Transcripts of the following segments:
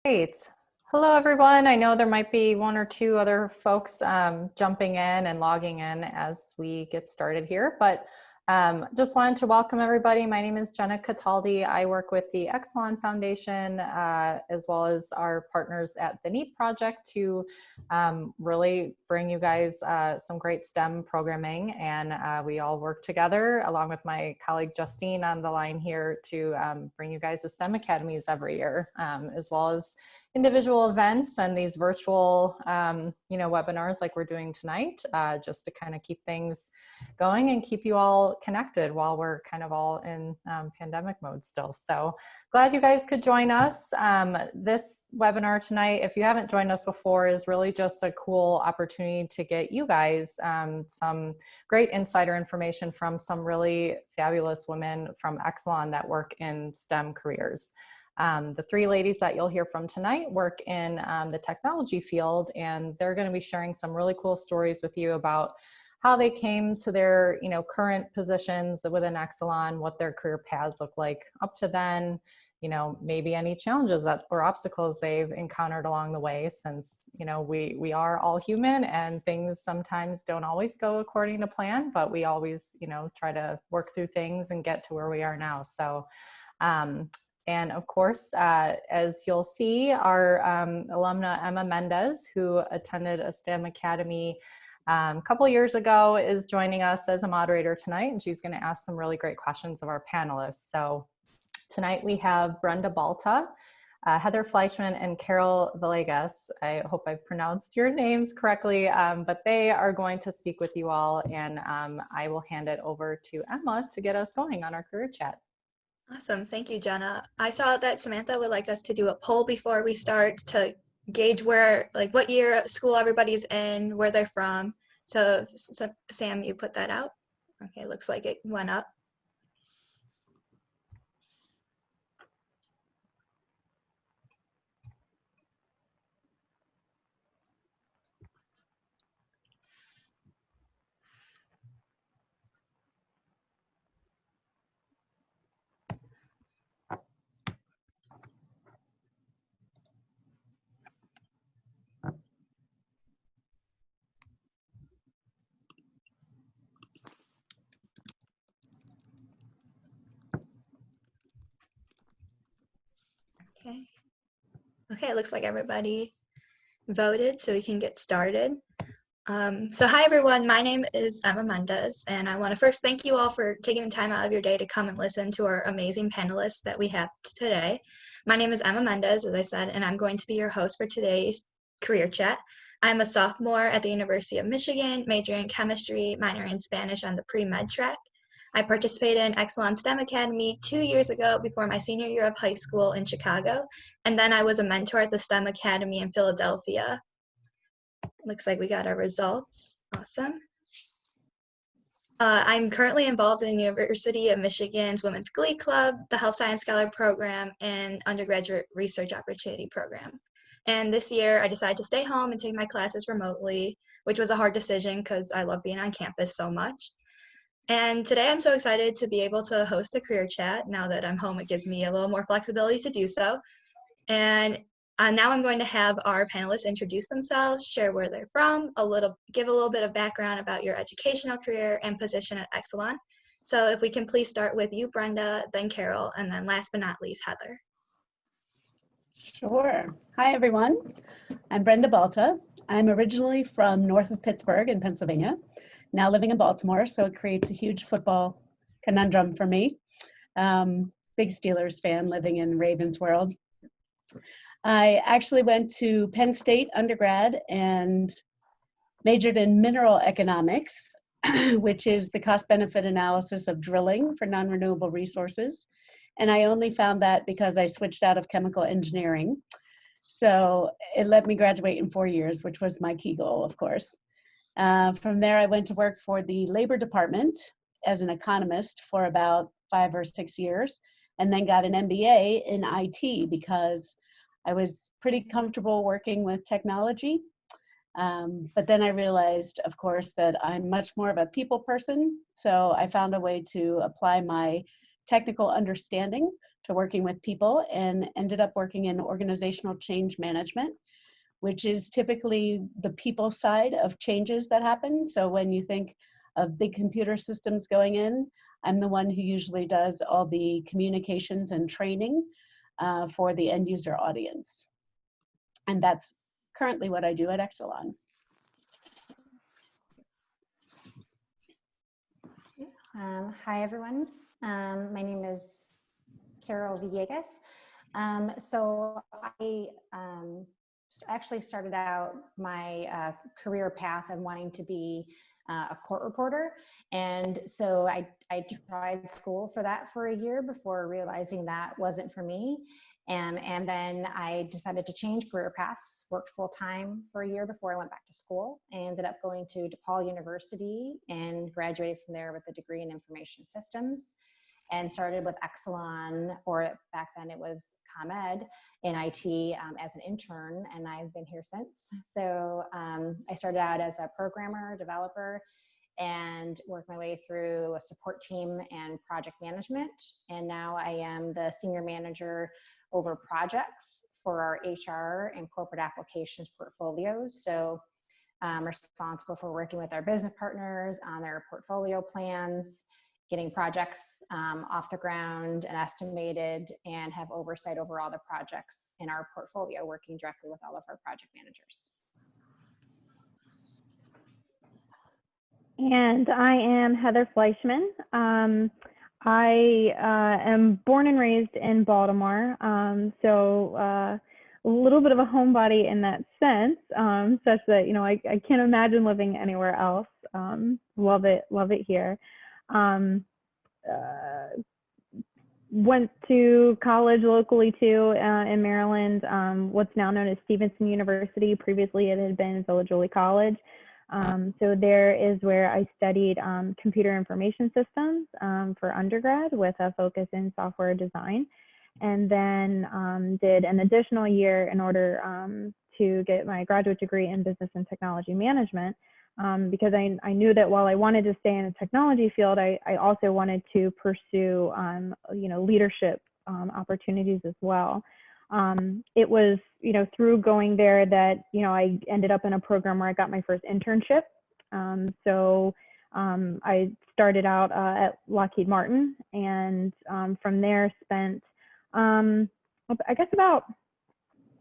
Great. Hello, everyone. I know there might be one or two other folks jumping in and logging in as we get started here, but just wanted to welcome everybody. My name is Jenna Cataldi. I work with the Exelon Foundation as well as our partners at the NEAT project to really bring you guys some great STEM programming. And we all work together along with my colleague Justine on the line here to bring you guys to STEM academies every year, as well as individual events and these virtual webinars like we're doing tonight, just to kind of keep things going and keep you all connected while we're kind of all in pandemic mode still. So glad you guys could join us. This webinar tonight, if you haven't joined us before, is really just a cool opportunity to get you guys some great insider information from some really fabulous women from Exelon that work in STEM careers. The three ladies that you'll hear from tonight work in the technology field, and they're going to be sharing some really cool stories with you about how they came to their current positions within Exelon, what their career paths look like up to then, maybe any challenges or obstacles they've encountered along the way, since we are all human and things sometimes don't always go according to plan, but we always try to work through things and get to where we are now. So and of course, as you'll see, our alumna Emma Mendez, who attended a STEM Academy a couple years ago, is joining us as a moderator tonight, and she's going to ask some really great questions of our panelists. So tonight we have Brenda Balta, Heather Fleischman, and Carol Villegas. I hope I've pronounced your names correctly, but they are going to speak with you all, and I will hand it over to Emma to get us going on our career chat. Awesome. Thank you, Jenna. I saw that Samantha would like us to do a poll before we start to gauge what year of school everybody's in, where they're from. So Sam, you put that out? Okay, looks like it went up. Okay, it looks like everybody voted, so we can get started. So hi everyone, my name is Emma Mendez, and I want to first thank you all for taking the time out of your day to come and listen to our amazing panelists that we have today. My name is Emma Mendez, as I said, and I'm going to be your host for today's career chat. I'm a sophomore at the University of Michigan, majoring in chemistry, minoring in Spanish on the pre-med track. I participated in Exelon STEM Academy 2 years ago before my senior year of high school in Chicago, and then I was a mentor at the STEM Academy in Philadelphia. Looks like we got our results. Awesome. I'm currently involved in the University of Michigan's Women's Glee Club, the Health Science Scholar Program, and Undergraduate Research Opportunity Program. And this year I decided to stay home and take my classes remotely, which was a hard decision because I love being on campus so much. And today I'm so excited to be able to host a career chat. Now that I'm home, it gives me a little more flexibility to do so. And now I'm going to have our panelists introduce themselves, share where they're from, give a little bit of background about your educational career and position at Exelon. So if we can please start with you, Brenda, then Carol, and then last but not least, Heather. Sure. Hi, everyone. I'm Brenda Balta. I'm originally from north of Pittsburgh in Pennsylvania, now living in Baltimore, so it creates a huge football conundrum for me. Big Steelers fan living in Ravens world. I actually went to Penn State undergrad and majored in mineral economics, which is the cost-benefit analysis of drilling for non-renewable resources. And I only found that because I switched out of chemical engineering. So it let me graduate in 4 years, which was my key goal, of course. From there, I went to work for the Labor Department as an economist for about 5 or 6 years, and then got an MBA in IT because I was pretty comfortable working with technology. But then I realized, of course, that I'm much more of a people person. So I found a way to apply my technical understanding to working with people and ended up working in organizational change management, which is typically the people side of changes that happen. So when you think of big computer systems going in, I'm the one who usually does all the communications and training for the end user audience. And that's currently what I do at Exelon. Hi, everyone. My name is Carol Villegas. So I actually started out my career path of wanting to be a court reporter. And so I tried school for that for a year before realizing that wasn't for me. And then I decided to change career paths, worked full time for a year before I went back to school. I ended up going to DePaul University and graduated from there with a degree in information systems, and started with Exelon, or back then it was ComEd, in IT as an intern, and I've been here since. So I started out as a programmer, developer, and worked my way through a support team and project management. And now I am the senior manager over projects for our HR and corporate applications portfolios. So I'm responsible for working with our business partners on their portfolio plans, getting projects off the ground and estimated, and have oversight over all the projects in our portfolio, working directly with all of our project managers. And I am Heather Fleischman. I am born and raised in Baltimore, so a little bit of a homebody in that sense, such that, you know, I can't imagine living anywhere else. Love it here. Went to college locally too, in Maryland, what's now known as Stevenson University. Previously it had been Villa Jolie College. So there is where I studied computer information systems for undergrad with a focus in software design, and then did an additional year in order to get my graduate degree in business and technology management, because I knew that while I wanted to stay in the technology field, I also wanted to pursue you know, leadership opportunities as well. It was, you know, through going there that, you know, I ended up in a program where I got my first internship. So I started out at Lockheed Martin, and from there spent, I guess, about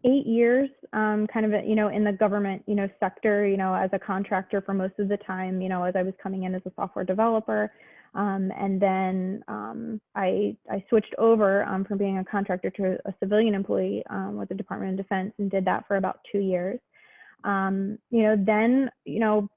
8 years, kind of, you know, in the government, you know, sector, you know, as a contractor for most of the time, you know, as I was coming in as a software developer. And then I switched over from being a contractor to a civilian employee with the Department of Defense, and did that for about 2 years. You know, then, you know,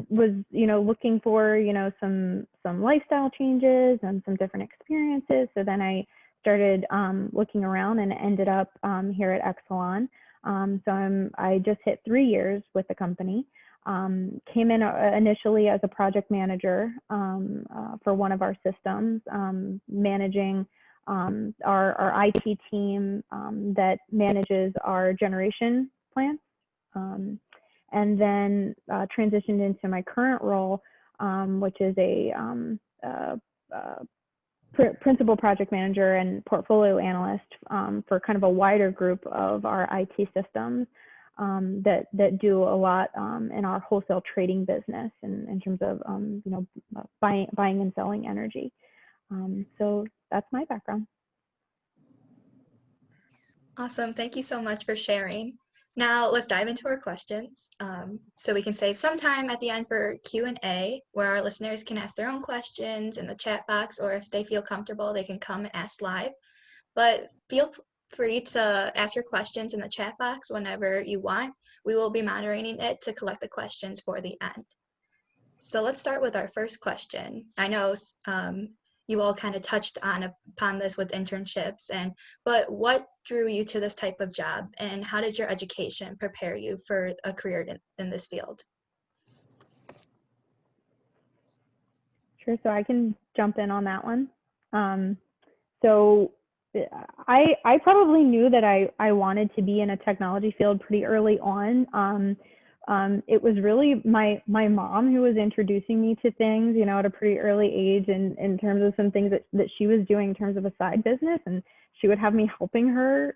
was, you know, looking for, you know, some lifestyle changes and some different experiences. So then I started looking around and ended up here at Exelon. So I just hit 3 years with the company. Came in initially as a project manager for one of our systems, managing our IT team that manages our generation plants, and then transitioned into my current role, which is a principal project manager and portfolio analyst for kind of a wider group of our IT systems that do a lot in our wholesale trading business in terms of you know, buying and selling energy. So that's my background. Awesome. Thank you so much for sharing. Now let's dive into our questions. So we can save some time at the end for Q&A, where our listeners can ask their own questions in the chat box, or if they feel comfortable, they can come and ask live. But feel free to ask your questions in the chat box whenever you want. We will be moderating it to collect the questions for the end. So let's start with our first question. I know you all kind of touched upon this with internships, but what drew you to this type of job, and how did your education prepare you for a career in this field? Sure, so I can jump in on that one. So I probably knew that I wanted to be in a technology field pretty early on. it was really my mom who was introducing me to things, you know, at a pretty early age, and in terms of some things that she was doing in terms of a side business, and she would have me helping her,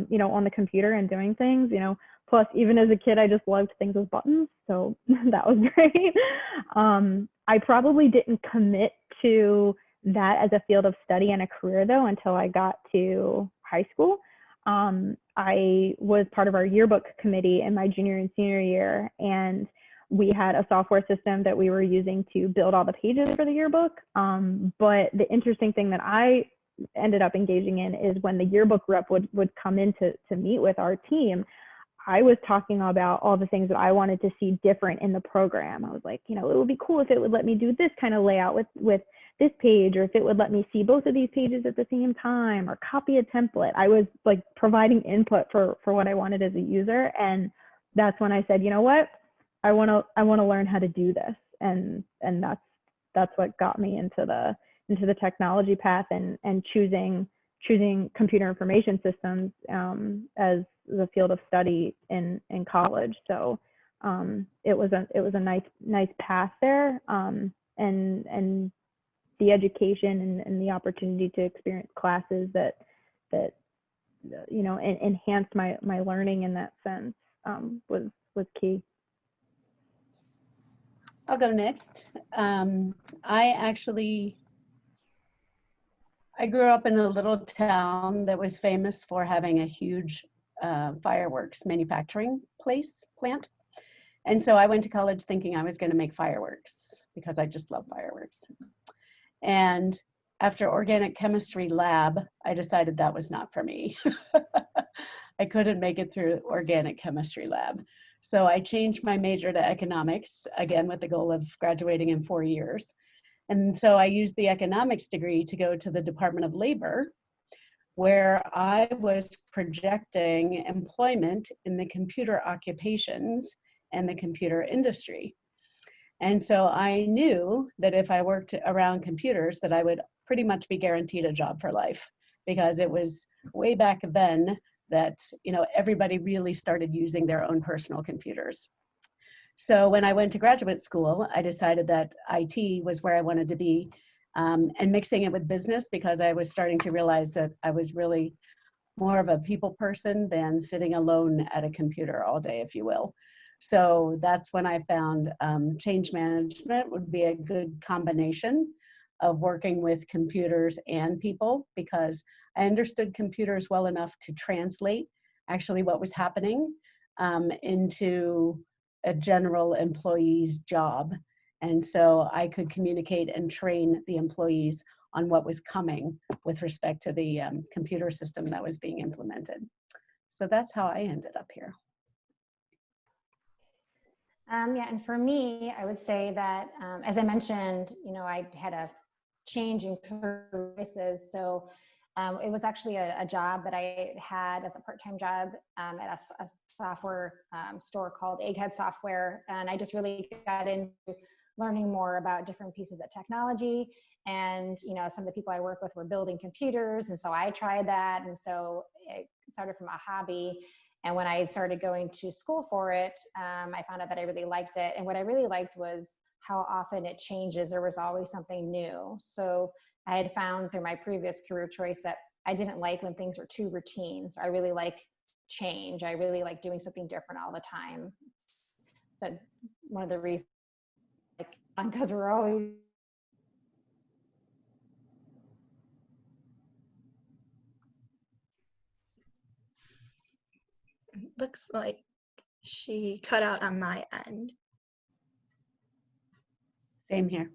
you know, on the computer and doing things, you know. Plus, even as a kid, I just loved things with buttons, so that was great. I probably didn't commit to that as a field of study and a career though until I got to high school. I was part of our yearbook committee in my junior and senior year, and we had a software system that we were using to build all the pages for the yearbook. But the interesting thing that I ended up engaging in is when the yearbook rep would come in to meet with our team, I was talking about all the things that I wanted to see different in the program. I was like, you know, it would be cool if it would let me do this kind of layout with this page, or if it would let me see both of these pages at the same time, or copy a template. I was like providing input for what I wanted as a user. And that's when I said, you know what, I want to learn how to do this. And that's what got me into the technology path, and choosing computer information systems as the field of study in college. So it was a nice path there, and the education and the opportunity to experience classes that you know enhanced my learning in that sense was key. I'll go next. I grew up in a little town that was famous for having a huge fireworks manufacturing plant. And so I went to college thinking I was going to make fireworks because I just love fireworks. And after organic chemistry lab, I decided that was not for me. I couldn't make it through organic chemistry lab. So I changed my major to economics, again with the goal of graduating in 4 years. And so I used the economics degree to go to the Department of Labor, where I was projecting employment in the computer occupations and the computer industry. And so I knew that if I worked around computers, that I would pretty much be guaranteed a job for life, because it was way back then that, you know, everybody really started using their own personal computers. So when I went to graduate school, I decided that IT was where I wanted to be, and mixing it with business, because I was starting to realize that I was really more of a people person than sitting alone at a computer all day, if you will. So that's when I found change management would be a good combination of working with computers and people, because I understood computers well enough to translate actually what was happening into a general employee's job. And so I could communicate and train the employees on what was coming with respect to the computer system that was being implemented. So that's how I ended up here. Yeah, and for me, I would say that, as I mentioned, you know, I had a change in career choices. So it was actually a job that I had as a part-time job at a software store called Egghead Software. And I just really got into learning more about different pieces of technology. And, you know, some of the people I work with were building computers. And so I tried that. And so it started from a hobby. And when I started going to school for it, I found out that I really liked it. And what I really liked was how often it changes. There was always something new. So I had found through my previous career choice that I didn't like when things were too routine. So I really like change. I really like doing something different all the time. So one of the reasons, like, because we're always Looks like she cut out on my end. Same here.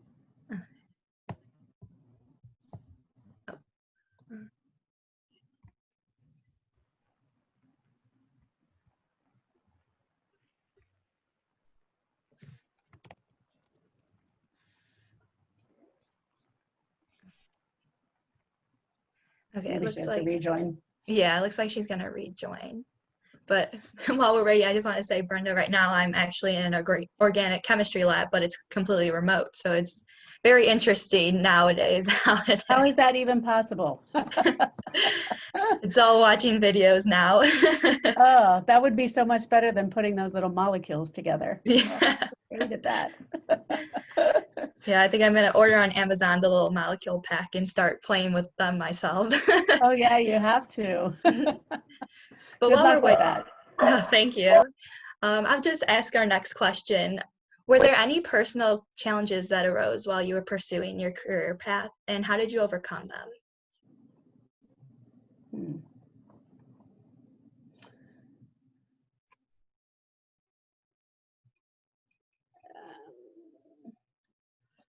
Okay, Maybe it she looks has like, to rejoin. yeah, it looks like she's gonna rejoin. But while we're ready, I just want to say, Brenda, right now I'm actually in a great organic chemistry lab, but it's completely remote. So it's very interesting nowadays. How is that even possible? It's all watching videos now. Oh, that would be so much better than putting those little molecules together. Yeah. Great at that. Yeah, I think I'm gonna order on Amazon the little molecule pack and start playing with them myself. Oh yeah, you have to. But Good while we're luck with waiting, that. oh, thank you. I'll just ask our next question. Were there any personal challenges that arose while you were pursuing your career path, and how did you overcome them? Hmm.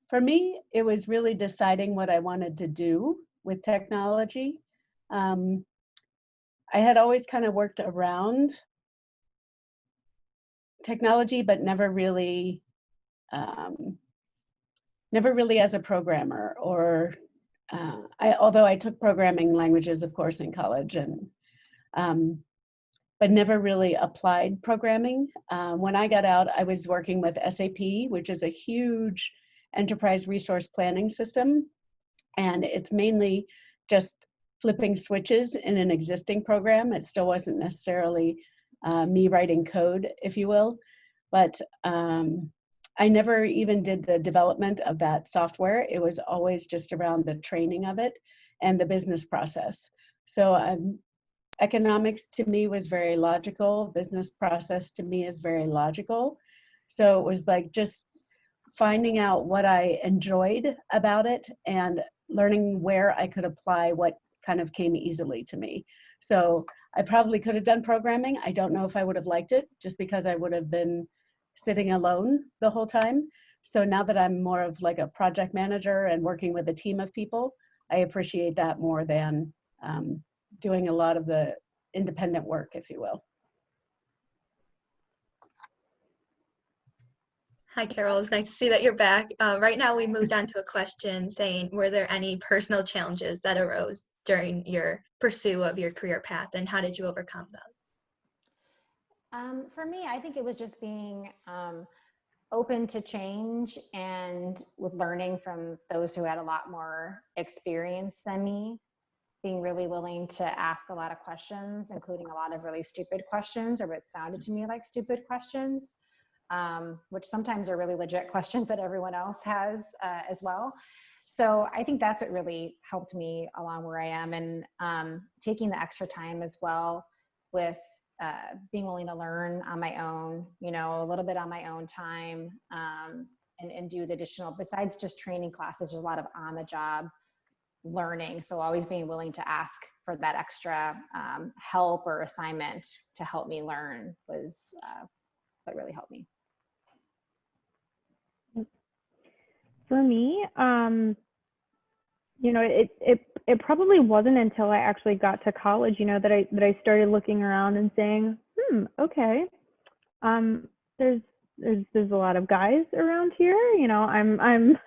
For me, it was really deciding what I wanted to do with technology. Um, I had always kind of worked around technology, but um, never really as a programmer or although I took programming languages, of course, in college, and but never really applied programming. When I got out, I was working with SAP, which is a huge enterprise resource planning system, and it's mainly just flipping switches in an existing program. It still wasn't necessarily me writing code, if you will, but I never even did the development of that software. It was always just around the training of it and the business process. So economics to me was very logical. Business process to me is very logical. So it was like just finding out what I enjoyed about it and learning where I could apply what kind of came easily to me. So I probably could have done programming. I don't know if I would have liked it just because I would have been sitting alone the whole time. So now that I'm more of like a project manager and working with a team of people, I appreciate that more than doing a lot of the independent work, if you will. Hi, Carol. It's nice to see that you're back. Right now, we moved on to a question saying, were there any personal challenges that arose during your pursuit of your career path, and how did you overcome them? For me, I think it was just being open to change and with learning from those who had a lot more experience than me, being really willing to ask a lot of questions, including a lot of really stupid questions or what sounded to me like stupid questions, which sometimes are really legit questions that everyone else has as well. So I think that's what really helped me along where I am, and taking the extra time as well with being willing to learn on my own, you know, a little bit on my own time, and do the additional, besides just training classes, there's a lot of on the job learning. So always being willing to ask for that extra help or assignment to help me learn was what really helped me. For me, you know, it probably wasn't until I actually got to college, you know, that I started looking around and saying, okay, there's a lot of guys around here, you know, I'm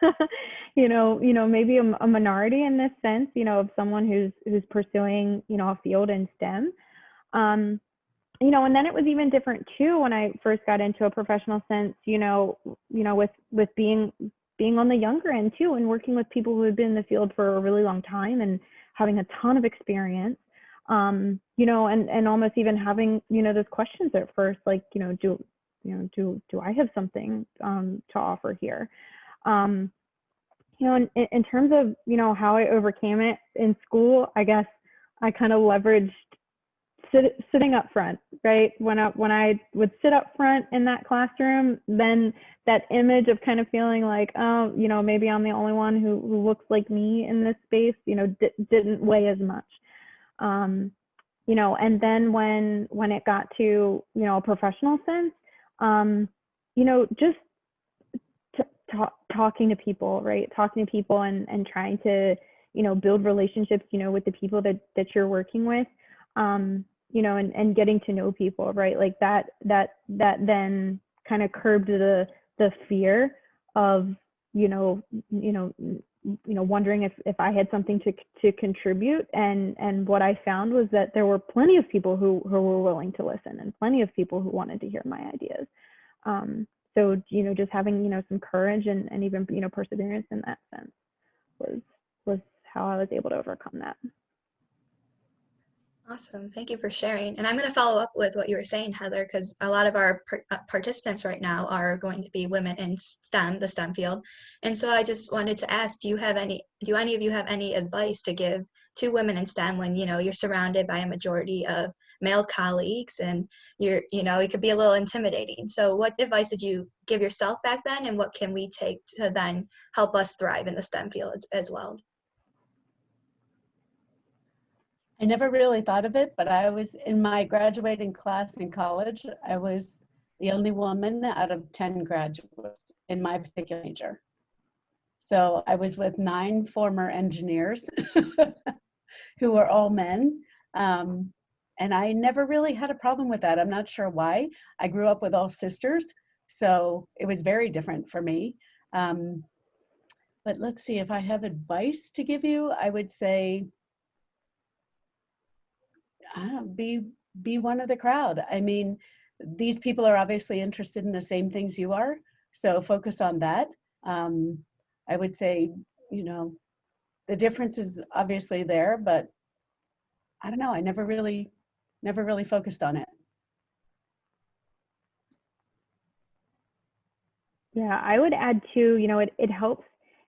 you know maybe a minority in this sense, you know, of someone who's pursuing, you know, a field in STEM. You know, and then it was even different too when I first got into a professional sense, you know, with being on the younger end too, and working with people who had been in the field for a really long time and having a ton of experience, you know, and almost even having, you know, those questions at first, like, you know, do I have something to offer here? You know, in terms of, you know, how I overcame it in school, I guess I kind of leveraged sitting up front, right? When I would sit up front in that classroom, then that image of kind of feeling like, oh, you know, maybe I'm the only one who looks like me in this space, you know, didn't weigh as much. You know, and then when it got to, you know, a professional sense, you know, just talking to people, right? Talking to people and trying to, you know, build relationships, you know, with the people that you're working with. You know, and getting to know people, right? Like that then kind of curbed the fear of, you know, wondering if I had something to contribute. And what I found was that there were plenty of people who were willing to listen, and plenty of people who wanted to hear my ideas. So, you know, just having, you know, some courage and even, you know, perseverance in that sense was how I was able to overcome that. Awesome. Thank you for sharing. And I'm going to follow up with what you were saying, Heather, because a lot of our participants right now are going to be women in STEM, the STEM field. And so I just wanted to ask, do any of you have any advice to give to women in STEM when, you're surrounded by a majority of male colleagues and it could be a little intimidating. So what advice did you give yourself back then, and what can we take to then help us thrive in the STEM field as well? I never really thought of it, but I was in my graduating class in college. I was the only woman out of 10 graduates in my particular major. So I was with 9 former engineers who were all men. And I never really had a problem with that. I'm not sure why. I grew up with all sisters, so it was very different for me. But let's see, if I have advice to give you, I would say, be one of the crowd. I mean, these people are obviously interested in the same things you are, so focus on that. I would say, the difference is obviously there, but I don't know. I never really focused on it. Yeah, I would add too,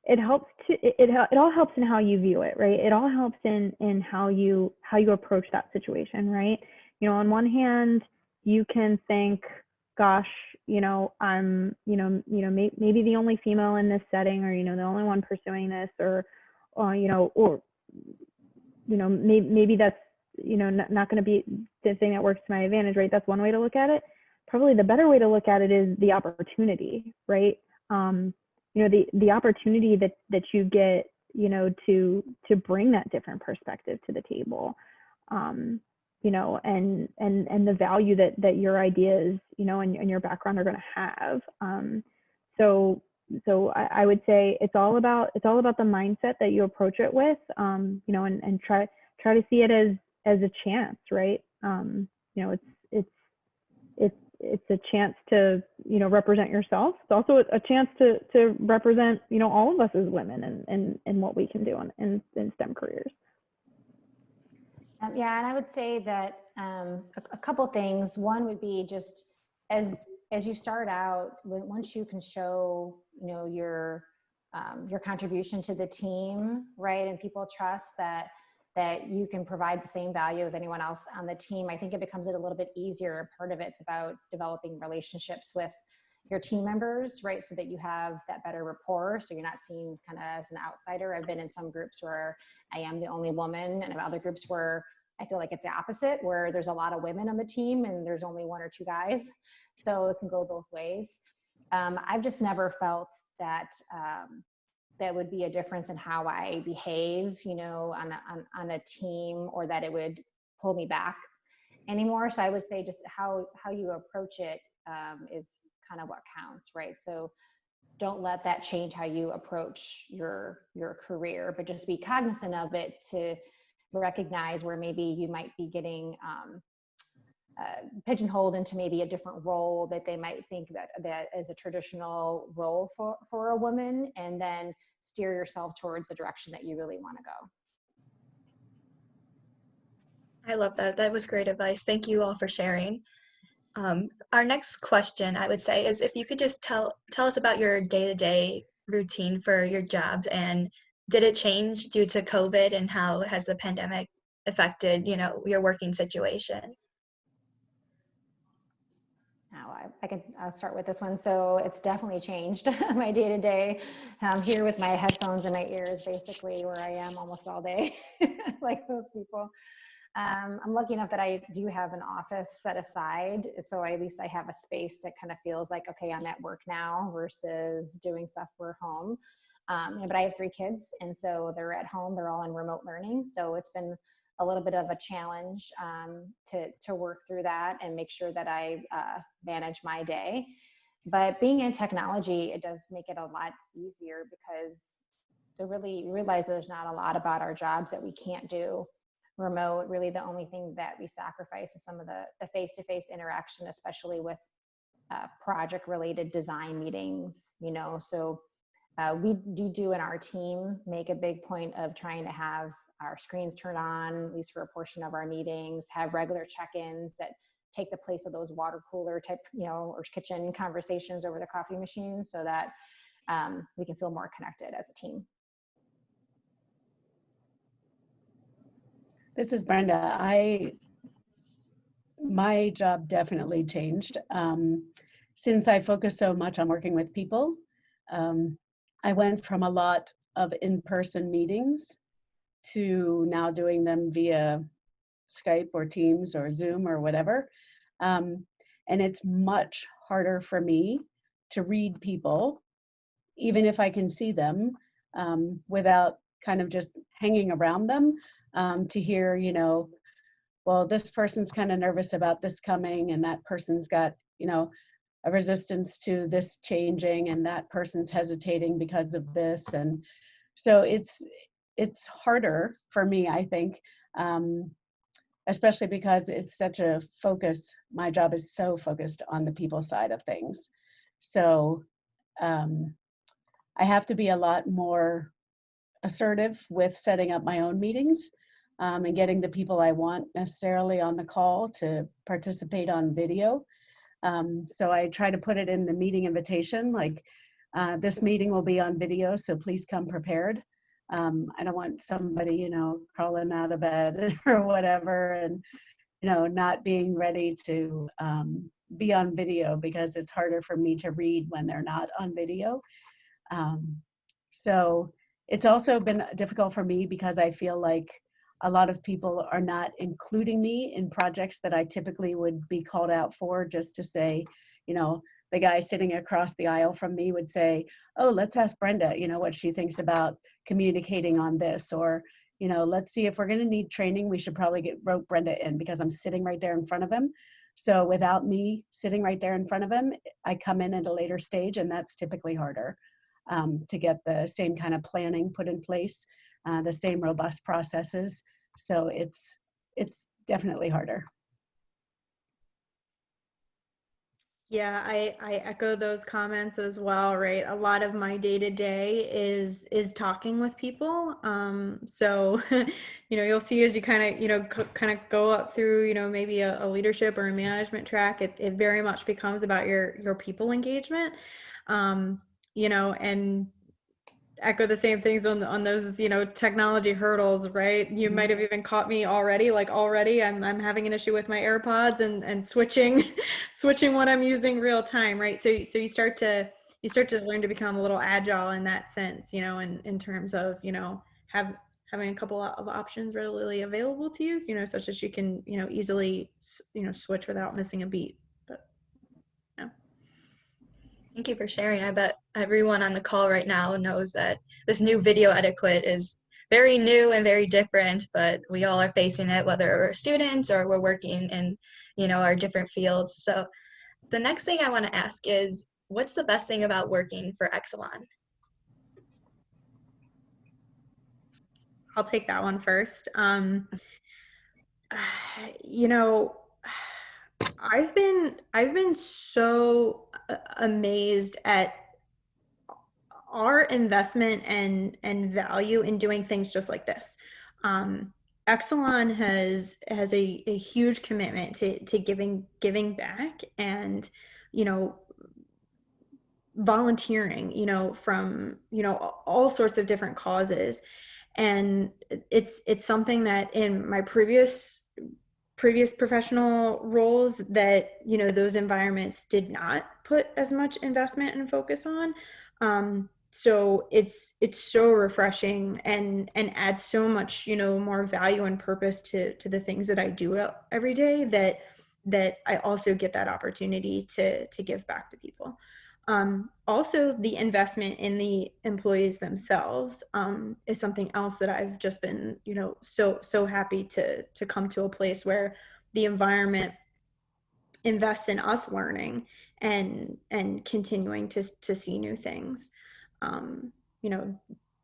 it all helps in how you view it, right? It all helps in how you approach that situation, right? On one hand, you can think, gosh, I'm, maybe the only female in this setting, or, the only one pursuing this, or maybe that's, not going to be the thing that works to my advantage, right? That's one way to look at it. Probably the better way to look at it is the opportunity, right? The opportunity that you get, to bring that different perspective to the table, and the value that your ideas, and your background are going to have. So I would say it's all about the mindset that you approach it with, and try to see it as a chance, right? It's a chance to, represent yourself. It's also a chance to represent, all of us as women and what we can do in STEM careers. Yeah, and I would say that a couple things. One would be just as you start out, once you can show, your contribution to the team, right, and people trust that you can provide the same value as anyone else on the team, I think it becomes a little bit easier. Part of it's about developing relationships with your team members, right? So that you have that better rapport. So you're not seen kind of as an outsider. I've been in some groups where I am the only woman, and in other groups where I feel like it's the opposite, where there's a lot of women on the team and there's only 1 or 2 guys. So it can go both ways. I've just never felt that that would be a difference in how I behave, on a team, or that it would pull me back anymore. So I would say just how you approach it is kind of what counts, right? So don't let that change how you approach your career, but just be cognizant of it to recognize where maybe you might be getting pigeonholed into maybe a different role that they might think that is a traditional role for a woman, and then steer yourself towards the direction that you really want to go. I love that. That was great advice. Thank you all for sharing. Our next question, I would say, is if you could just tell us about your day-to-day routine for your jobs, and did it change due to COVID, and how has the pandemic affected, your working situation? I'll start with this one. So it's definitely changed my day to day. Here with my headphones in my ears, basically where I am almost all day, like most people. I'm lucky enough that I do have an office set aside, so at least I have a space that kind of feels like, okay, I'm at work now versus doing stuff for home. But I have 3 kids, and so they're at home. They're all in remote learning, so it's been a little bit of a challenge to work through that and make sure that I manage my day. But being in technology, it does make it a lot easier, because to really realize there's not a lot about our jobs that we can't do remote. Really, the only thing that we sacrifice is some of the face-to-face interaction, especially with project-related design meetings. So we do in our team make a big point of trying to have our screens turned on, at least for a portion of our meetings, have regular check-ins that take the place of those water cooler type, or kitchen conversations over the coffee machine, so that we can feel more connected as a team. This is Brenda. My job definitely changed. Since I focus so much on working with people, I went from a lot of in-person meetings to now doing them via Skype or Teams or Zoom or whatever. And it's much harder for me to read people, even if I can see them, without kind of just hanging around them, to hear, well, this person's kind of nervous about this coming, and that person's got, a resistance to this changing, and that person's hesitating because of this. And so it's harder for me, I think, especially because it's such a focus. My job is so focused on the people side of things. So I have to be a lot more assertive with setting up my own meetings, and getting the people I want necessarily on the call to participate on video. So I try to put it in the meeting invitation, like this meeting will be on video, so please come prepared. I don't want somebody, crawling out of bed or whatever, and, not being ready to be on video, because it's harder for me to read when they're not on video. So it's also been difficult for me because I feel like a lot of people are not including me in projects that I typically would be called out for, just to say, the guy sitting across the aisle from me would say, oh, let's ask Brenda, what she thinks about communicating on this, or, let's see if we're going to need training, we should probably rope Brenda in, because I'm sitting right there in front of him. So without me sitting right there in front of him, I come in at a later stage, and that's typically harder to get the same kind of planning put in place, the same robust processes. So it's definitely harder. Yeah, I echo those comments as well, right? A lot of my day-to-day is talking with people. So, you'll see as you kind of go up through, maybe a leadership or a management track, it very much becomes about your people engagement. And echo the same things on those technology hurdles, right? You might have even caught me already, I'm having an issue with my AirPods and switching what I'm using real time, right? So you start to learn to become a little agile in that sense, in terms of having a couple of options readily available to use, such as you can easily switch without missing a beat. But yeah. Thank you for sharing. I bet everyone on the call right now knows that this new video etiquette is very new and very different, but we all are facing it, whether we're students or we're working in, our different fields. So the next thing I want to ask is, what's the best thing about working for Exelon? I'll take that one first. I've been so amazed at our investment and value in doing things just like this. Exelon has a huge commitment to giving back, and volunteering, from all sorts of different causes. And it's something that in my previous professional roles that those environments did not put as much investment and focus on. So it's so refreshing and adds so much more value and purpose to the things that I do every day, that I also get that opportunity to give back to people. Also, the investment in the employees themselves is something else that I've just been, so happy to come to a place where the environment invests in us learning and continuing to see new things.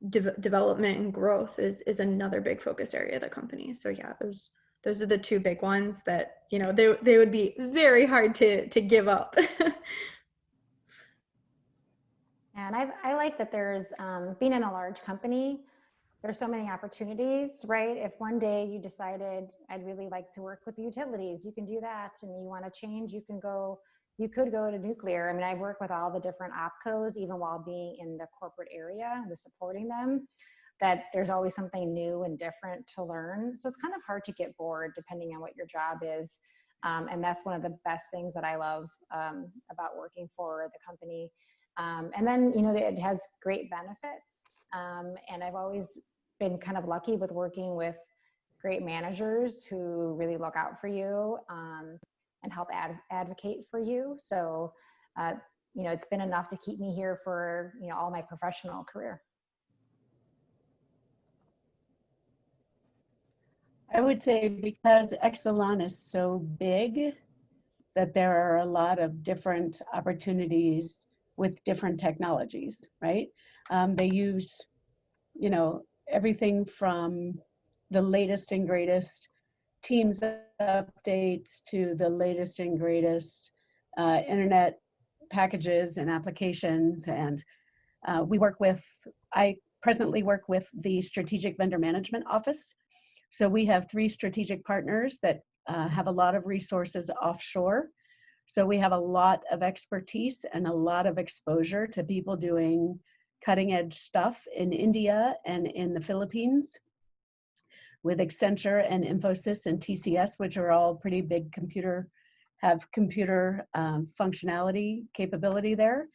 Development and growth is another big focus area of the company. So yeah, those are the two big ones that they would be very hard to give up. And I like that there's, being in a large company, there's so many opportunities, right? If one day you decided I'd really like to work with the utilities, you can do that. And you want to change, you could go to nuclear. I mean, I've worked with all the different opcos, even while being in the corporate area and was supporting them, that there's always something new and different to learn. So it's kind of hard to get bored depending on what your job is. And that's one of the best things that I love about working for the company. And then, it has great benefits. And I've always been kind of lucky with working with great managers who really look out for you and help advocate for you. So, it's been enough to keep me here for, all my professional career. I would say because Exelon is so big that there are a lot of different opportunities with different technologies, right? They use, everything from the latest and greatest Teams updates to the latest and greatest internet packages and applications. And I presently work with the Strategic Vendor Management Office. So we have 3 strategic partners that have a lot of resources offshore. So we have a lot of expertise and a lot of exposure to people doing cutting edge stuff in India and in the Philippines with Accenture and Infosys and TCS, which are all pretty big computer functionality capability there.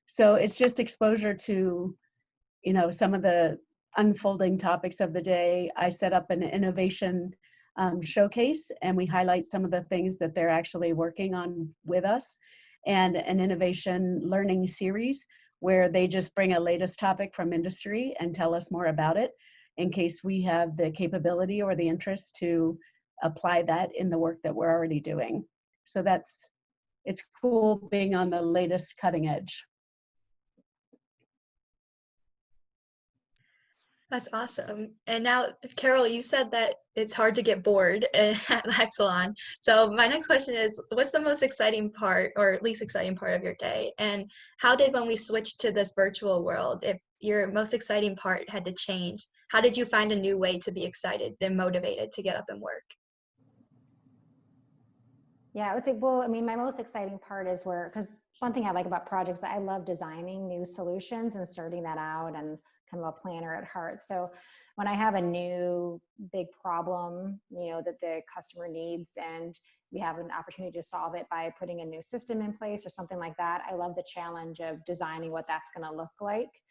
So it's just exposure to, some of the unfolding topics of the day. I set up an innovation showcase, and we highlight some of the things that they're actually working on with us, and an innovation learning series where they just bring a latest topic from industry and tell us more about it in case we have the capability or the interest to apply that in the work that we're already doing. So it's cool being on the latest cutting edge. That's awesome. And now, Carol, you said that it's hard to get bored at Exelon. So my next question is, what's the most exciting part or least exciting part of your day? And how did, when we switched to this virtual world, if your most exciting part had to change, how did you find a new way to be excited and motivated to get up and work? Yeah, I would say, well, I mean, my most exciting part is because one thing I like about projects, I love designing new solutions and starting that out, and kind of a planner at heart. So when I have a new big problem, that the customer needs, and we have an opportunity to solve it by putting a new system in place or something like that, I love the challenge of designing what that's going to look like.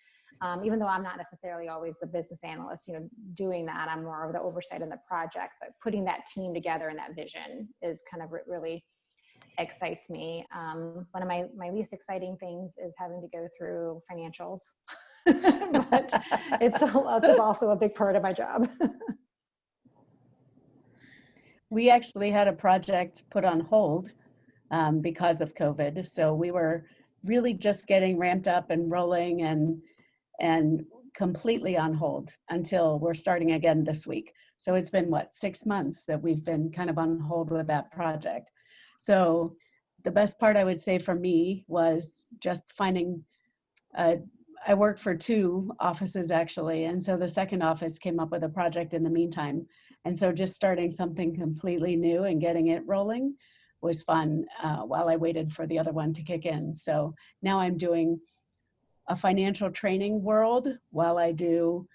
Even though I'm not necessarily always the business analyst, doing that, I'm more of the oversight in the project, but putting that team together and that vision is kind of really excites me. One of my least exciting things is having to go through financials, but it's also a big part of my job. We actually had a project put on hold because of COVID. So we were really just getting ramped up and rolling and completely on hold until we're starting again this week. So it's been 6 months that we've been kind of on hold with that project. So the best part I would say for me was just finding, I work for 2 offices actually. And so the second office came up with a project in the meantime. And so just starting something completely new and getting it rolling was fun while I waited for the other one to kick in. So now I'm doing a financial training world while I do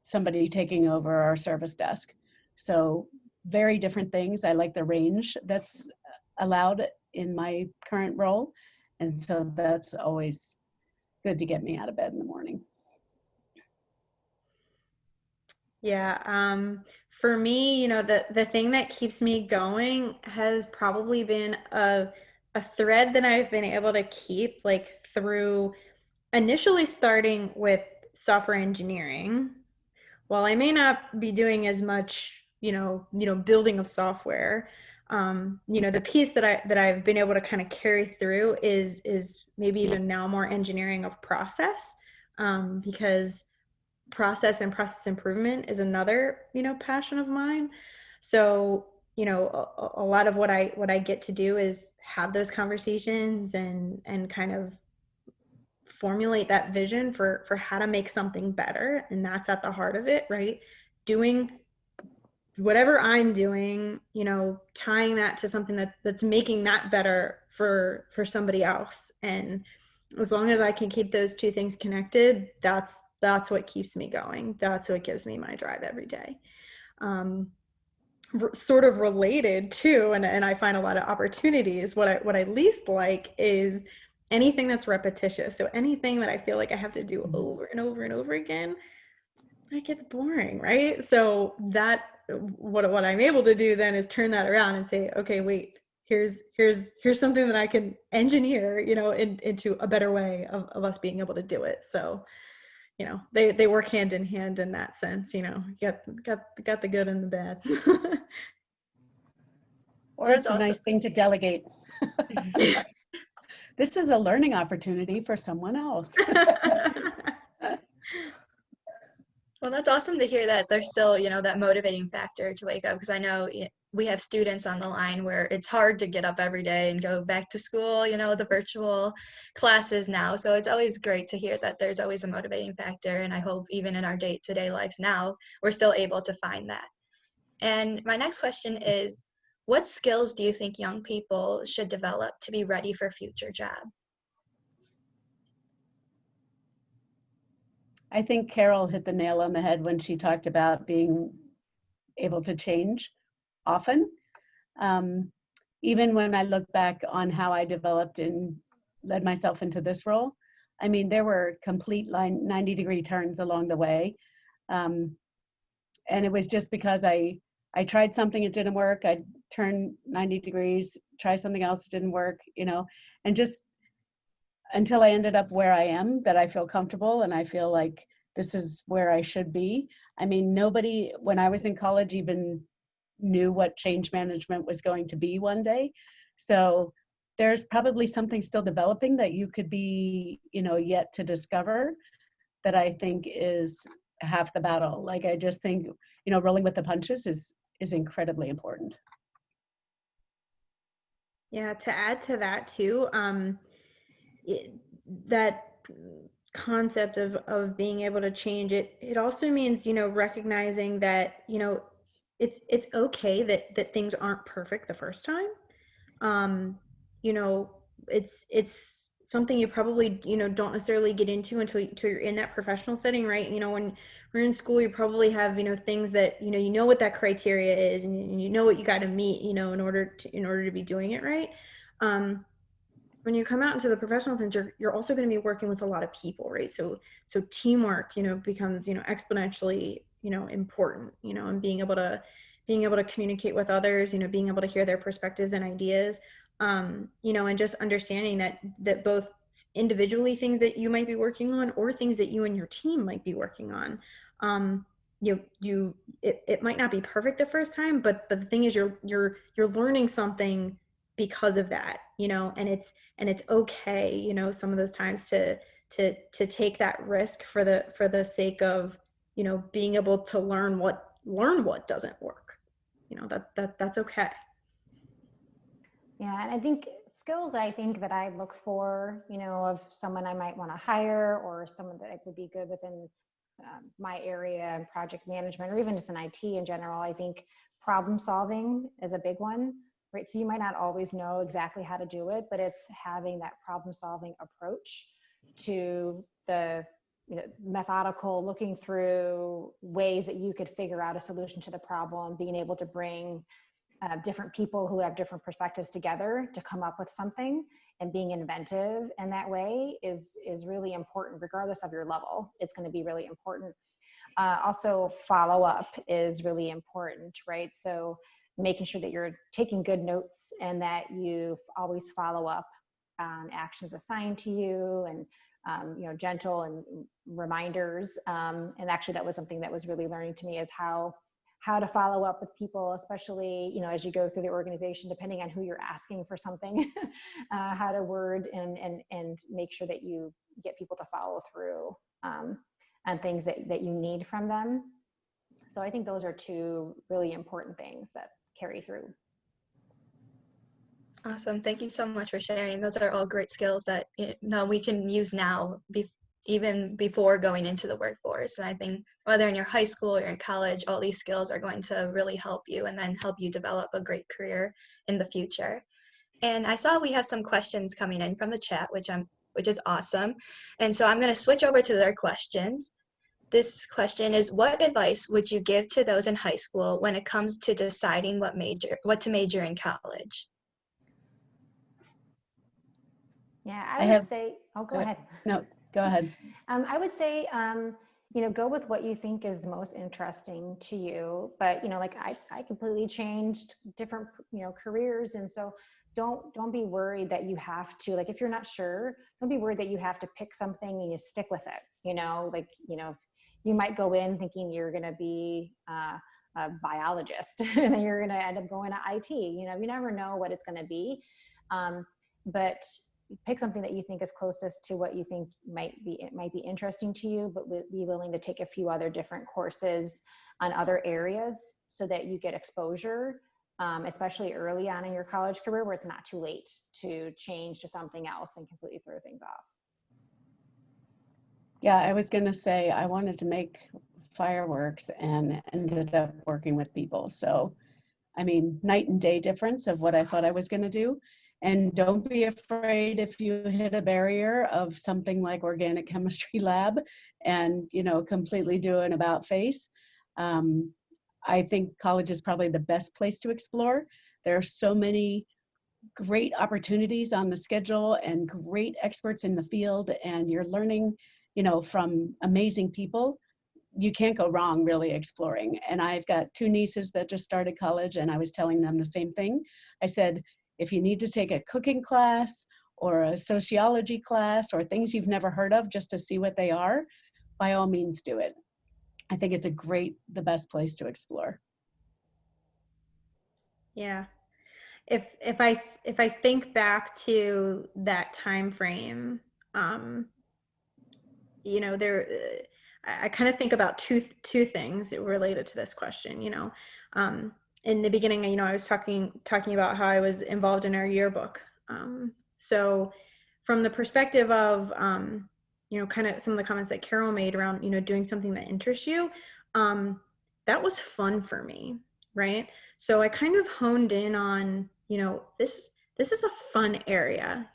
somebody taking over our service desk. So very different things. I like the range that's allowed in my current role. And so that's always good to get me out of bed in the morning. Yeah, for me, the thing that keeps me going has probably been a thread that I've been able to keep through initially starting with software engineering. While I may not be doing as much, building of software, the piece that I've been able to kind of carry through is maybe even now more engineering of process, because process and process improvement is another, passion of mine. So, a lot of what I get to do is have those conversations and kind of formulate that vision for how to make something better. And that's at the heart of it, right? Doing whatever I'm doing, you know, tying that to something that's making that better for somebody else. And as long as I can keep those two things connected, that's what keeps me going. That's what gives me my drive every day. Sort of related to, and I find a lot of opportunities, what I least like is anything that's repetitious. So anything that I feel like I have to do over and over and over again, that gets boring, right? So that what I'm able to do then is turn that around and say, okay, wait, here's something that I can engineer, you know, into a better way of us being able to do it. So, you know, they work hand in hand in that sense, you know, got the good and the bad. Or Well, it's a nice thing to delegate. This is a learning opportunity for someone else. Well, that's awesome to hear that there's still, you know, that motivating factor to wake up, because I know we have students on the line where it's hard to get up every day and go back to school, you know, the virtual classes now. So it's always great to hear that there's always a motivating factor. And I hope even in our day-to-day lives now, we're still able to find that. And my next question is, what skills do you think young people should develop to be ready for a future job? I think Carol hit the nail on the head when she talked about being able to change often. Even when I look back on how I developed and led myself into this role, I mean, there were complete 90-degree turns along the way. And it was just because I tried something, it didn't work. I'd turn 90 degrees, try something else, it didn't work, you know, and just until I ended up where I am, that I feel comfortable and I feel like this is where I should be. I mean, nobody, when I was in college, even knew what change management was going to be one day. So there's probably something still developing that you could be, you know, yet to discover, that I think is half the battle. Like, I just think, you know, rolling with the punches is incredibly important. Yeah, to add to that too, that concept of being able to change it also means, you know, recognizing that, you know, it's okay that things aren't perfect the first time. You know, it's something you probably, you know, don't necessarily get into until you're in that professional setting, right? You know, when we're in school, you probably have, you know, things that, you know what that criteria is, and you know what you got to meet, you know, in order to be doing it right. When you come out into the professional sense, you're also going to be working with a lot of people, right? So teamwork, you know, becomes, you know, exponentially, you know, important, you know, and being able to communicate with others, you know, being able to hear their perspectives and ideas, you know, and just understanding that both individually things that you might be working on, or things that you and your team might be working on, it might not be perfect the first time, but the thing is, you're learning something because of that, you know, and it's okay, you know, some of those times to take that risk for the sake of, you know, being able to learn what doesn't work, you know, that's okay. Yeah, and I think skills that I look for, you know, of someone I might want to hire, or someone that would be good within my area and project management, or even just in IT in general. I think problem solving is a big one, right? So you might not always know exactly how to do it, but it's having that problem solving approach to the, you know, methodical, looking through ways that you could figure out a solution to the problem, being able to bring different people who have different perspectives together to come up with something, and being inventive in that way is really important, regardless of your level. It's going to be really important. Also, follow up is really important, right? So making sure that you're taking good notes and that you always follow up on actions assigned to you, and you know, gentle and reminders. And actually, that was something that was really learning to me, is how to follow up with people, especially, you know, as you go through the organization, depending on who you're asking for something, how to word and make sure that you get people to follow through on things that you need from them. So I think those are two really important things that carry through. Awesome. Thank you so much for sharing. Those are all great skills that we can use now, even before going into the workforce. And I think whether in your high school or in college, all these skills are going to really help you and then help you develop a great career in the future. And I saw we have some questions coming in from the chat, which is awesome. And so I'm going to switch over to their questions. This question is, what advice would you give to those in high school when it comes to deciding what to major in college? Yeah, I I would have, say, oh, go go ahead. no, go ahead. I would say, go with what you think is the most interesting to you. But, like I completely changed different, careers. And so don't be worried that you have to, like, if you're not sure, don't be worried that you have to pick something and you stick with it. You might go in thinking you're going to be a biologist and then you're going to end up going to IT. You never know what it's going to be. But pick something that you think is closest to what you think might be interesting to you, but be willing to take a few other different courses on other areas so that you get exposure, especially early on in your college career, where it's not too late to change to something else and completely throw things off. Yeah, I was going to say I wanted to make fireworks and ended up working with people. So, I mean, night and day difference of what I thought I was going to do. And don't be afraid if you hit a barrier of something like organic chemistry lab and, completely do an about face. I think college is probably the best place to explore. There are so many great opportunities on the schedule and great experts in the field, and you're learning, from amazing people. You can't go wrong really exploring. And I've got 2 nieces that just started college, and I was telling them the same thing. I said, if you need to take a cooking class or a sociology class or things you've never heard of just to see what they are, by all means do it. I think it's the best place to explore. Yeah. If I think back to that time frame, there I kind of think about two things related to this question. In the beginning, I was talking about how I was involved in our yearbook. So from the perspective of kind of some of the comments that Carol made around doing something that interests you, that was fun for me, right? So I kind of honed in on this is a fun area.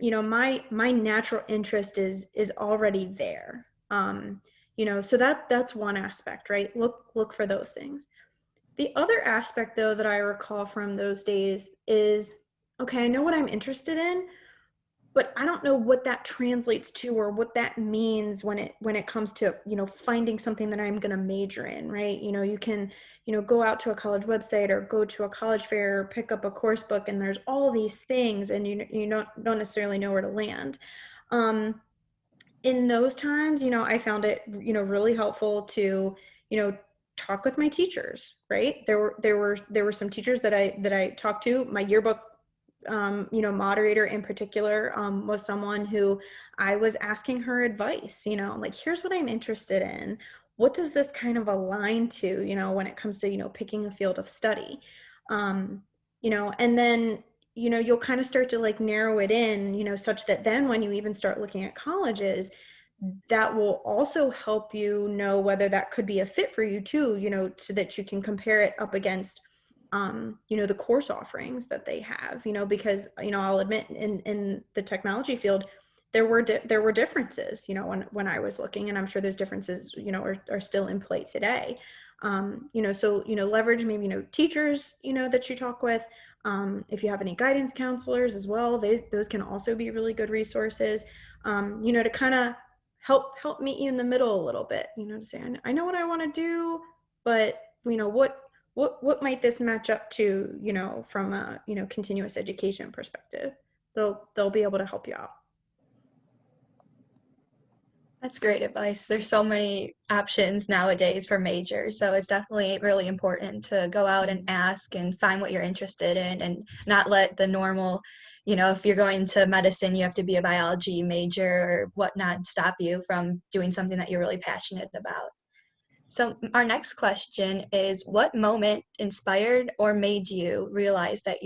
My natural interest is already there. So that's one aspect, right? Look for those things. The other aspect, though, that I recall from those days is, okay, I know what I'm interested in, but I don't know what that translates to or what that means when it comes to finding something that I'm going to major in, right? You can go out to a college website or go to a college fair or pick up a course book, and there's all these things, and you don't necessarily know where to land. In those times, I found it really helpful to talk with my teachers, right? There were some teachers that I talked to. My yearbook moderator in particular was someone who I was asking her advice, like, here's what I'm interested in. What does this kind of align to, when it comes to, picking a field of study? And then, you'll kind of start to like narrow it in, such that then when you even start looking at colleges, that will also help you know whether that could be a fit for you too, so that you can compare it up against the course offerings that they have, because, I'll admit in the technology field, there were differences, when I was looking, and I'm sure there's differences, are still in play today. So, leverage maybe, teachers, that you talk with. If you have any guidance counselors as well, those can also be really good resources, to kind of help meet you in the middle a little bit, to say, I know what I want to do, but, what might this match up to, from a, continuous education perspective? They'll be able to help you out. That's great advice. There's so many options nowadays for majors, so it's definitely really important to go out and ask and find what you're interested in and not let the normal, if you're going to medicine, you have to be a biology major or whatnot, stop you from doing something that you're really passionate about. So our next question is, what moment inspired or made you realize that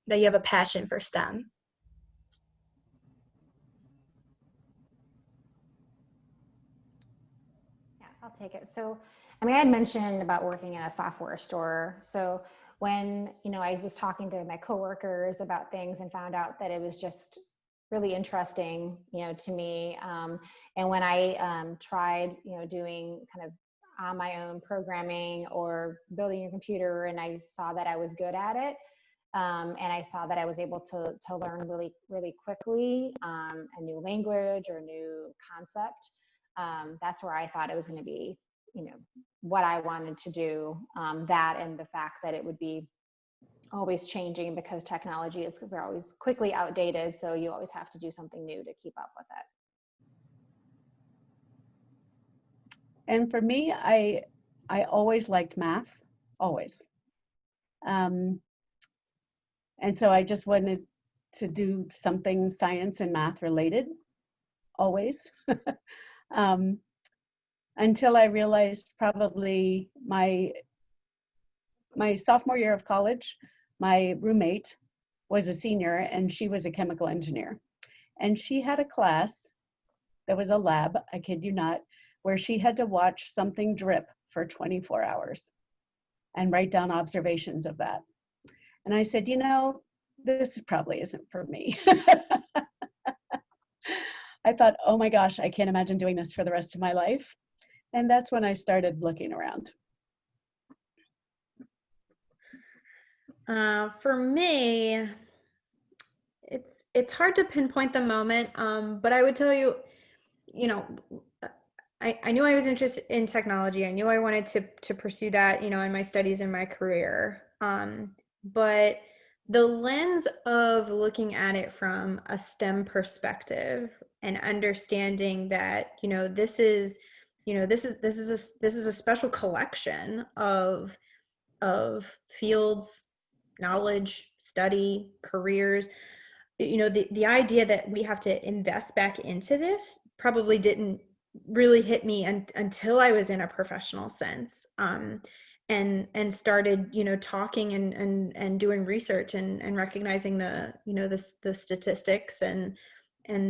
that you have a passion for STEM? Yeah, I'll take it. So, I mean, I had mentioned about working in a software store. So when, I was talking to my coworkers about things and found out that it was just really interesting, to me. And when I tried, doing kind of on my own programming or building a computer, and I saw that I was good at it, and I saw that I was able to learn really, really quickly a new language or a new concept. That's where I thought it was going to be, what I wanted to do. That and the fact that it would be always changing because technology is they're always quickly outdated. So you always have to do something new to keep up with it. And for me, I always liked math, always. And so I just wanted to do something science and math related, always. Until I realized probably my sophomore year of college, my roommate was a senior and she was a chemical engineer. And she had a class that was a lab, I kid you not, where she had to watch something drip for 24 hours and write down observations of that. And I said, this probably isn't for me. I thought, oh my gosh, I can't imagine doing this for the rest of my life. And that's when I started looking around. For me, it's hard to pinpoint the moment, but I would tell you, I knew I was interested in technology. I knew I wanted to pursue that, in my studies and my career. But the lens of looking at it from a STEM perspective and understanding that, this is a special collection of fields, knowledge, study, careers. The idea that we have to invest back into this probably didn't really hit me until I was in a professional sense, and started talking and doing research and recognizing the statistics and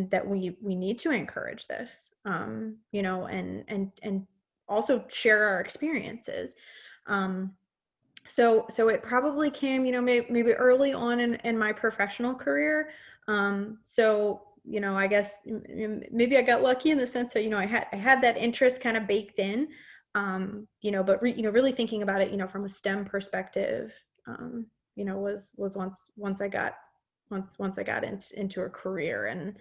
that we need to encourage this, and also share our experiences. So it probably came, maybe early on in my professional career. I guess maybe I got lucky in the sense that, I had that interest kind of baked in, but really thinking about it, from a STEM perspective, was once I got into a career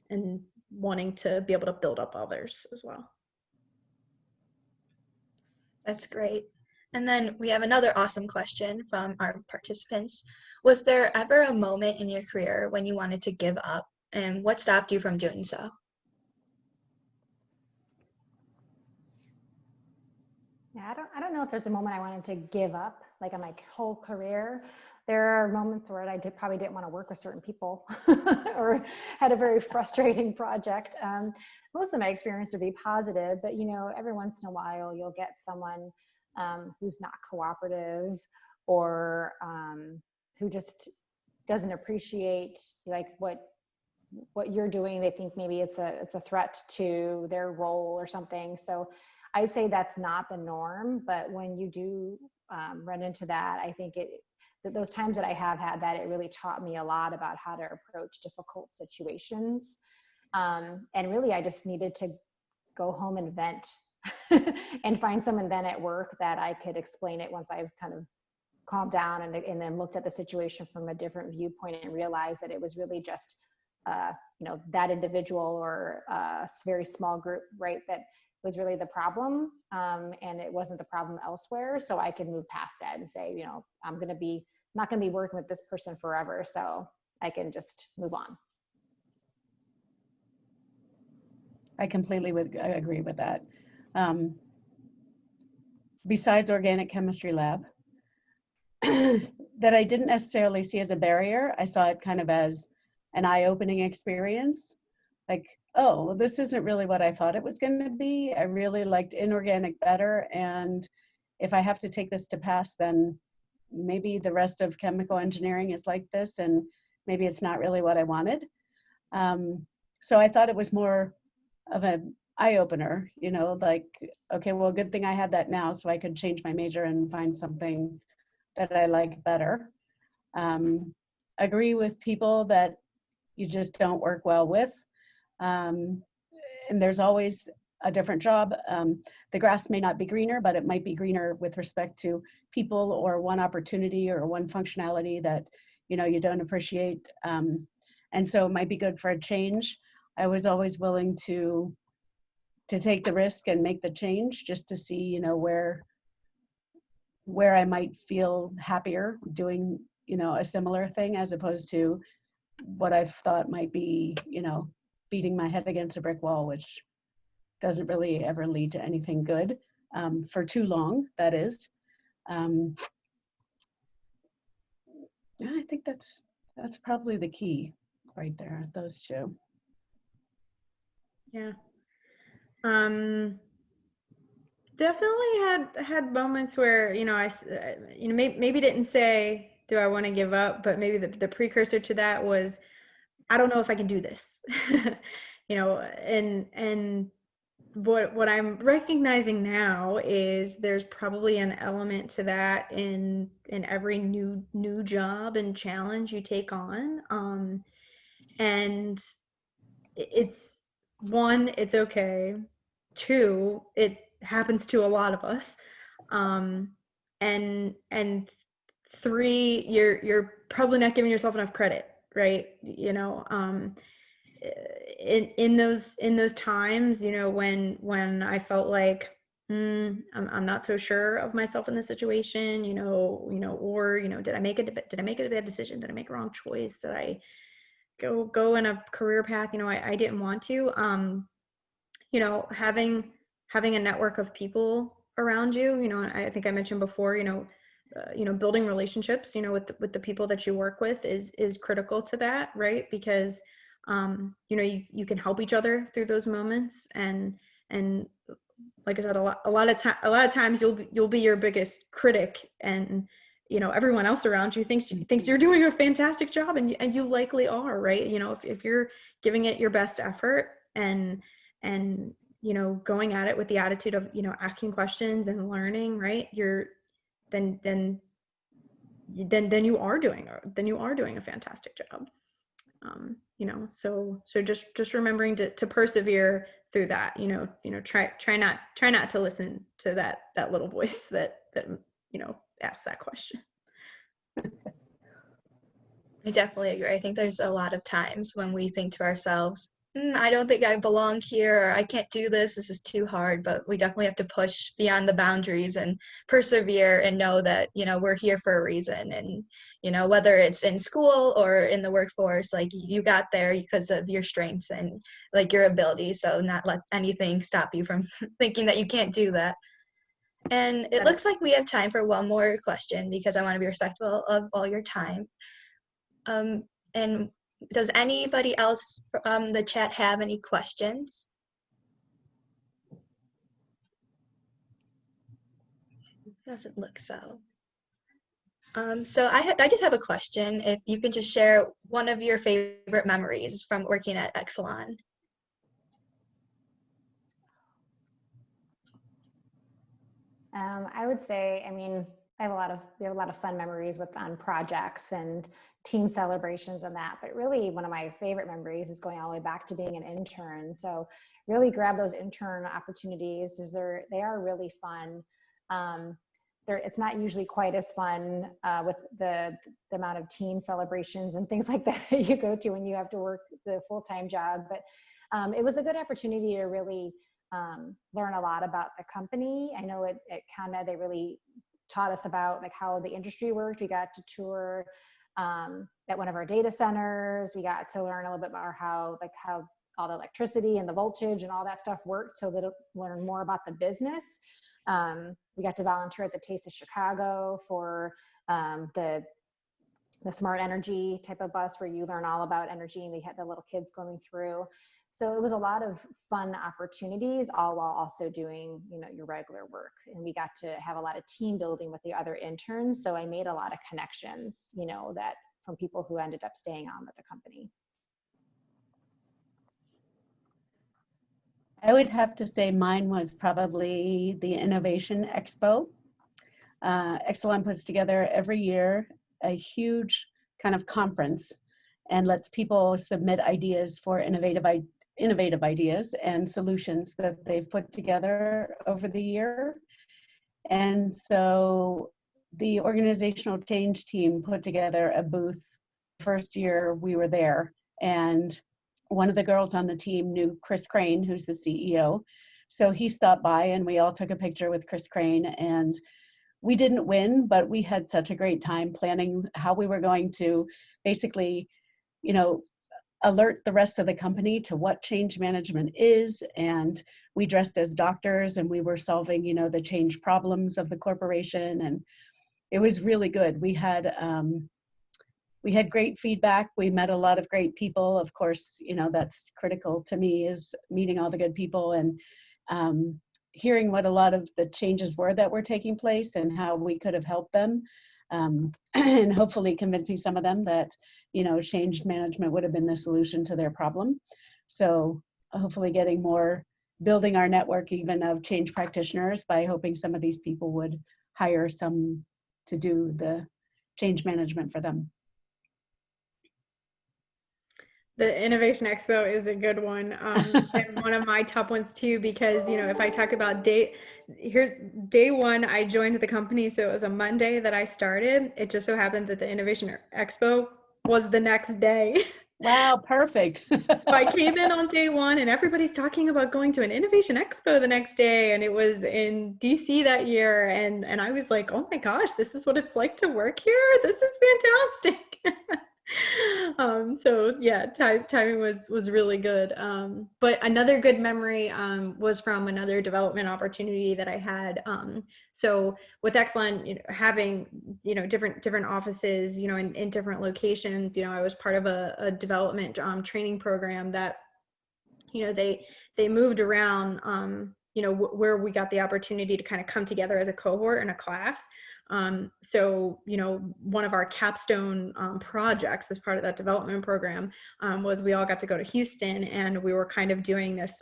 and wanting to be able to build up others as well. That's great. And then we have another awesome question from our participants. Was there ever a moment in your career when you wanted to give up, and what stopped you from doing so? Yeah, I don't know if there's a moment I wanted to give up, like on my whole career. There are moments where I probably didn't want to work with certain people or had a very frustrating project. Most of my experience would be positive, but every once in a while you'll get someone who's not cooperative or who just doesn't appreciate like what you're doing. They think maybe it's a threat to their role or something. So I'd say that's not the norm, but when you do run into that, I think those times that I have had that, it really taught me a lot about how to approach difficult situations. And really, I just needed to go home and vent and find someone then at work that I could explain it once I've kind of calmed down and then looked at the situation from a different viewpoint and realized that it was really just, that individual or a very small group, right, that was really the problem, and it wasn't the problem elsewhere. So I could move past that and say, I'm not going to be working with this person forever, so I can just move on. I completely agree with that. Besides organic chemistry lab, that I didn't necessarily see as a barrier, I saw it kind of as an eye-opening experience. Like, oh, well, this isn't really what I thought it was going to be. I really liked inorganic better, and if I have to take this to pass, then maybe the rest of chemical engineering is like this, and maybe it's not really what I wanted. So I thought it was more of an eye opener, you know, like, okay, well, good thing I had that now so I could change my major and find something that I like better. Agree with people that you just don't work well with. And there's always a different job. The grass may not be greener, but it might be greener with respect to people or one opportunity or one functionality that, you know, you don't appreciate. And so it might be good for a change. I was always willing to take the risk and make the change just to see, you know, where I might feel happier doing, you know, a similar thing as opposed to what I've thought might be, you know, beating my head against a brick wall, which doesn't really ever lead to anything good, for too long, that is. Yeah, I think that's probably the key right there, those two. Yeah. Definitely had moments where, you know, maybe didn't say, do I want to give up? But maybe the precursor to that was, I don't know if I can do this, you know, and what I'm recognizing now is there's probably an element to that in every new job and challenge you take on. And it's one, it's okay. Two, it happens to a lot of us. And three, you're probably not giving yourself enough credit, right? You know, in those times, you know, when I felt like I'm not so sure of myself in this situation, you know, or, you know, did I make a bad decision? Did I make a wrong choice? Did I go in a career path, you know, I didn't want to? You know, having a network of people around you, you know, I think I mentioned before, you know, building relationships, you know, with the people that you work with is critical to that, right? Because you know, you can help each other through those moments, and like I said, a lot of times you'll be your biggest critic, and you know, everyone else around you thinks you're doing a fantastic job, and you likely are, right? You know, if you're giving it your best effort, and you know, going at it with the attitude of, you know, asking questions and learning, right? Then you are doing a fantastic job. You know, so just remembering to persevere through that, you know, try not to listen to that little voice that you know, asks that question. I definitely agree. I think there's a lot of times when we think to ourselves, I don't think I belong here, or I can't do this, this is too hard, but we definitely have to push beyond the boundaries and persevere and know that, you know, we're here for a reason. And, you know, whether it's in school or in the workforce, like, you got there because of your strengths and like your abilities. So not let anything stop you from thinking that you can't do that. And it looks like we have time for one more question because I want to be respectful of all your time. And does anybody else from the chat have any questions? Doesn't look so. So I just have a question. If you could just share one of your favorite memories from working at Exelon. I would say, I mean, we have a lot of fun memories on projects and team celebrations and that, but really one of my favorite memories is going all the way back to being an intern. So really grab those intern opportunities. They are really fun. It's not usually quite as fun with the amount of team celebrations and things like that you go to when you have to work the full-time job. But it was a good opportunity to really learn a lot about the company. I know at Conda, they really taught us about like how the industry worked. We got to tour at one of our data centers. We got to learn a little bit more how all the electricity and the voltage and all that stuff worked, so that learn more about the business. We got to volunteer at the Taste of Chicago for the smart energy type of bus where you learn all about energy, and they had the little kids going through. So it was a lot of fun opportunities, all while also doing, your regular work. And we got to have a lot of team building with the other interns. So I made a lot of connections, that from people who ended up staying on with the company. I would have to say mine was probably the Innovation Expo. Exelon puts together every year a huge kind of conference and lets people submit ideas for innovative ideas and solutions that they've put together over the year. And so the organizational change team put together a booth first year we were there. And one of the girls on the team knew Chris Crane, who's the CEO. So he stopped by and we all took a picture with Chris Crane, and we didn't win, but we had such a great time planning how we were going to basically, alert the rest of the company to what change management is. And we dressed as doctors and we were solving, the change problems of the corporation. And it was really good. We had great feedback. We met a lot of great people. Of course, that's critical to me, is meeting all the good people and hearing what a lot of the changes were that were taking place and how we could have helped them. And hopefully convincing some of them that, change management would have been the solution to their problem. So hopefully building our network even of change practitioners by hoping some of these people would hire some to do the change management for them. The Innovation Expo is a good one, and one of my top ones too, because, if I talk about day one, I joined the company, so it was a Monday that I started. It just so happened that the Innovation Expo was the next day. Wow, perfect. I came in on day one and everybody's talking about going to an Innovation Expo the next day, and it was in DC that year, and I was like, oh my gosh, this is what it's like to work here. This is fantastic. So yeah, timing was really good. But another good memory was from another development opportunity that I had. So with Exelon, having different offices, in different locations, I was part of a development training program that they moved around, where we got the opportunity to kind of come together as a cohort and a class. So, one of our capstone projects as part of that development program was we all got to go to Houston, and we were kind of doing this,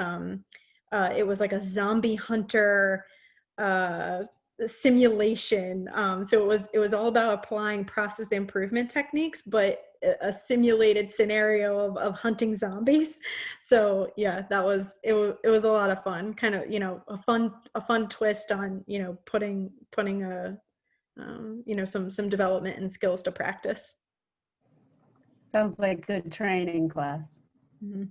it was like a zombie hunter simulation. So it was all about applying process improvement techniques, but a simulated scenario of hunting zombies. So yeah, it was a lot of fun, kind of, a fun twist on, putting a, some development and skills to practice. Sounds like good training class. Mm-hmm.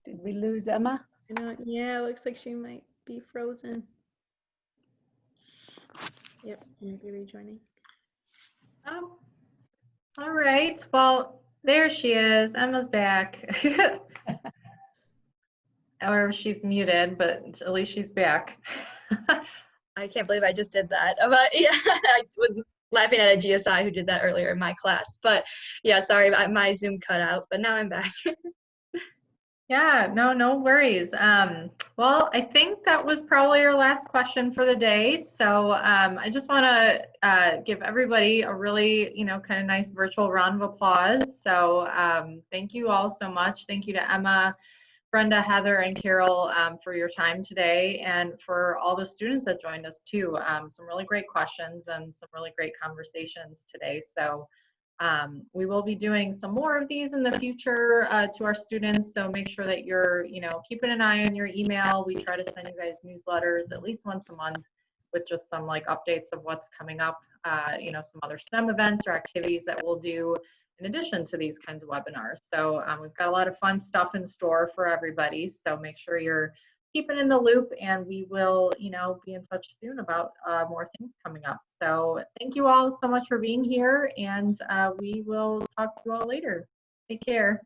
Did we lose Emma? Yeah, it looks like she might be frozen. Yep, maybe rejoining. Oh, all right. Well, there she is. Emma's back. Or she's muted, but at least she's back. I can't believe I just did that. But yeah, I was laughing at a GSI who did that earlier in my class. But yeah, sorry, my Zoom cut out, but now I'm back. Yeah, no worries. Well, I think that was probably our last question for the day. So I just want to give everybody a really, kind of nice virtual round of applause. So thank you all so much. Thank you to Emma, Brenda, Heather, and Carol for your time today, and for all the students that joined us too. Some really great questions and some really great conversations today. So we will be doing some more of these in the future to our students. So make sure that you're, keeping an eye on your email. We try to send you guys newsletters at least once a month with just some updates of what's coming up, some other STEM events or activities that we'll do in addition to these kinds of webinars. So we've got a lot of fun stuff in store for everybody. So make sure you're keeping in the loop, and we will, be in touch soon about more things coming up. So thank you all so much for being here, and we will talk to you all later. Take care.